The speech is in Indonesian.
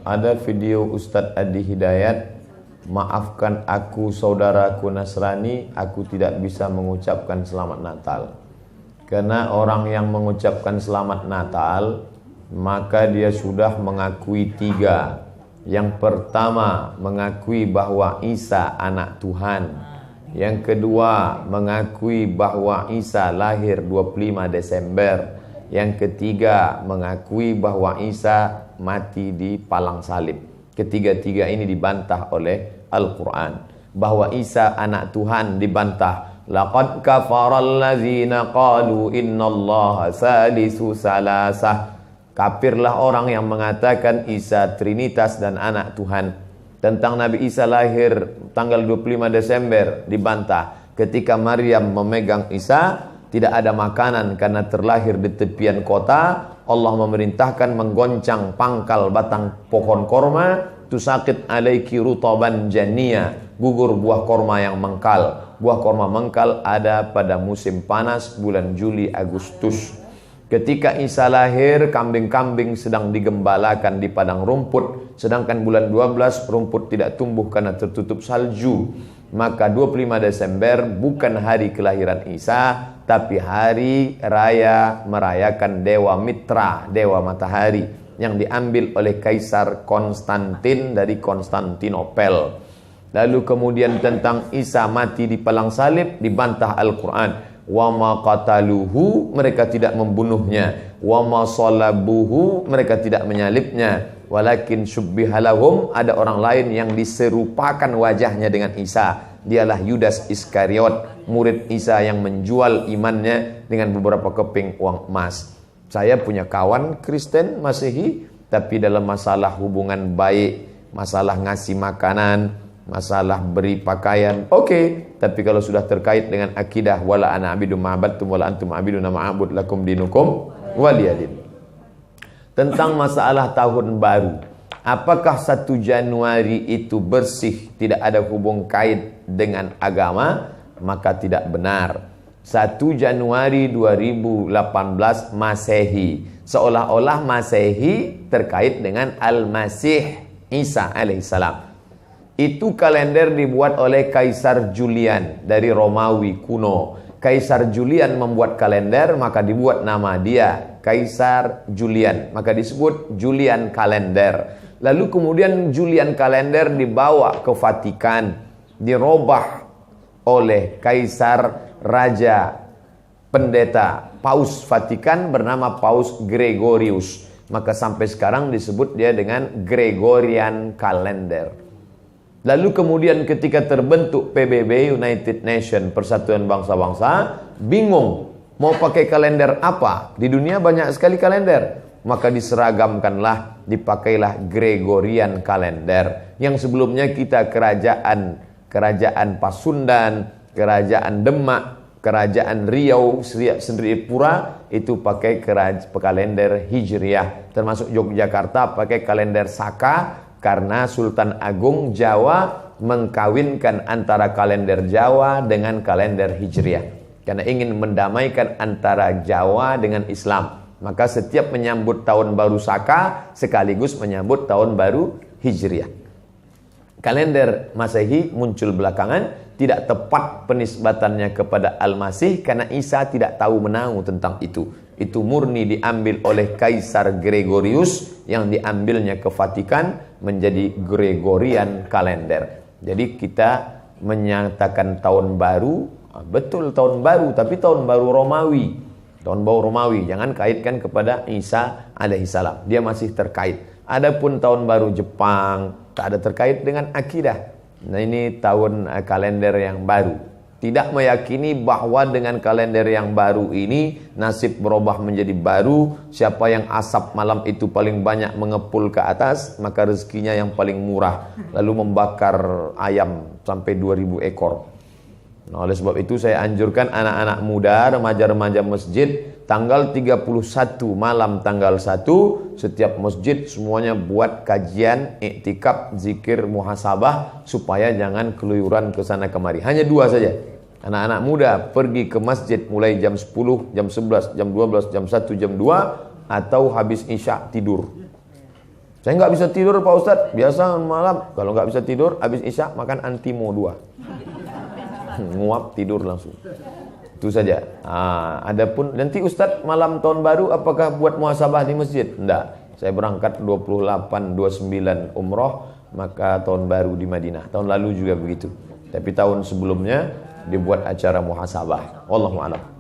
Ada video Ustadz Adi Hidayat, maafkan aku saudaraku Nasrani, aku tidak bisa mengucapkan selamat Natal. Karena orang yang mengucapkan selamat Natal, maka dia sudah mengakui tiga. Yang pertama, mengakui bahwa Isa anak Tuhan. Yang kedua, mengakui bahwa Isa lahir 25 Desember. Yang ketiga, mengakui bahwa Isa mati di palang salib. Ketiga-tiga ini dibantah oleh Al-Quran. Bahwa Isa anak Tuhan dibantah. Laqad kafaral ladzina qalu innallaha salisu salasah. Kafirlah orang yang mengatakan Isa Trinitas dan anak Tuhan. Tentang Nabi Isa lahir tanggal 25 Desember dibantah. Ketika Maryam memegang Isa, tidak ada makanan karena terlahir di tepian kota. Allah memerintahkan menggoncang pangkal batang pohon korma. Tusakit alaiki rutaban jania. Gugur buah korma yang mengkal. Buah korma mengkal ada pada musim panas bulan Juli Agustus. Ketika Isa lahir, kambing-kambing sedang digembalakan di padang rumput. Sedangkan bulan 12 rumput tidak tumbuh karena tertutup salju. Maka 25 Desember bukan hari kelahiran Isa, tapi hari raya merayakan Dewa Mitra, Dewa Matahari, yang diambil oleh Kaisar Konstantin dari Konstantinopel. Lalu kemudian tentang Isa mati di palang salib dibantah Al-Quran. Wa ma qataluhu, mereka tidak membunuhnya. Wa ma salabuhu, mereka tidak menyalibnya. Walakin syubbihalahum, ada orang lain yang diserupakan wajahnya dengan Isa. Dialah Yudas Iskariot, murid Isa yang menjual imannya dengan beberapa keping uang emas. Saya punya kawan Kristen Masehi, tapi dalam masalah hubungan baik, masalah ngasih makanan, masalah beri pakaian, oke. Tapi kalau sudah terkait dengan akidah, wala ana abidu ma'abadtum wala antum abiduna ma'abud lakum dinukum waliyadin. Tentang masalah tahun baru, apakah 1 Januari itu bersih, tidak ada hubung kait dengan agama? Maka tidak benar. 1 Januari 2018 Masehi, seolah-olah Masehi terkait dengan Al-Masih Isa alaihissalam. Itu kalender dibuat oleh Kaisar Julian dari Romawi kuno. Kaisar Julian membuat kalender, maka dibuat nama dia Kaisar Julian, maka disebut Julian kalender. Lalu kemudian Julian kalender dibawa ke Vatikan, dirobah oleh Kaisar Raja Pendeta Paus Vatikan bernama Paus Gregorius. Maka sampai sekarang disebut dia dengan Gregorian kalender. Lalu kemudian ketika terbentuk PBB, United Nation, Persatuan Bangsa-Bangsa, bingung mau pakai kalender apa? Di dunia banyak sekali kalender. Maka diseragamkanlah, dipakailah Gregorian kalender. Yang sebelumnya kita kerajaan Pasundan, kerajaan Demak, kerajaan Riau, Sendiriapura itu pakai kalender Hijriah. Termasuk Yogyakarta pakai kalender Saka, karena Sultan Agung Jawa mengkawinkan antara kalender Jawa dengan kalender Hijriah. Karena ingin mendamaikan antara Jawa dengan Islam. Maka setiap menyambut tahun baru Saka sekaligus menyambut tahun baru Hijriah. Kalender Masehi muncul belakangan, tidak tepat penisbatannya kepada Al-Masih karena Isa tidak tahu menahu tentang itu. Itu murni diambil oleh Kaisar Gregorius yang diambilnya ke Vatikan menjadi Gregorian kalender. Jadi kita menyatakan tahun baru, betul tahun baru, tapi tahun baru Romawi. Tahun baru Romawi, jangan kaitkan kepada Isa alaihissalam. Dia masih terkait. Adapun tahun baru Jepang tak ada terkait dengan akidah. Nah, ini tahun kalender yang baru. Tidak meyakini bahwa dengan kalender yang baru ini nasib berubah menjadi baru. Siapa yang asap malam itu paling banyak mengepul ke atas, maka rezekinya yang paling murah. Lalu membakar ayam sampai 2000 ekor. Nah, oleh sebab itu saya anjurkan anak-anak muda, remaja-remaja masjid, tanggal 31 malam tanggal 1 setiap masjid semuanya buat kajian, iktikaf, zikir, muhasabah supaya jangan keluyuran ke sana kemari. Hanya 2 saja. Anak-anak muda pergi ke masjid mulai jam 10, jam 11, jam 12, jam 1, jam 2 atau habis isya tidur. Saya nggak bisa tidur Pak Ustadz. Biasa malam kalau nggak bisa tidur, habis isya makan Antimo 2. Nguap tidur langsung. Itu saja. Adapun nanti Ustadz malam tahun baru apakah buat muhasabah di masjid? Enggak. Saya berangkat 28, 29 umroh, maka tahun baru di Madinah. Tahun lalu juga begitu. Tapi tahun sebelumnya dibuat acara muhasabah. Wallahu a'lam.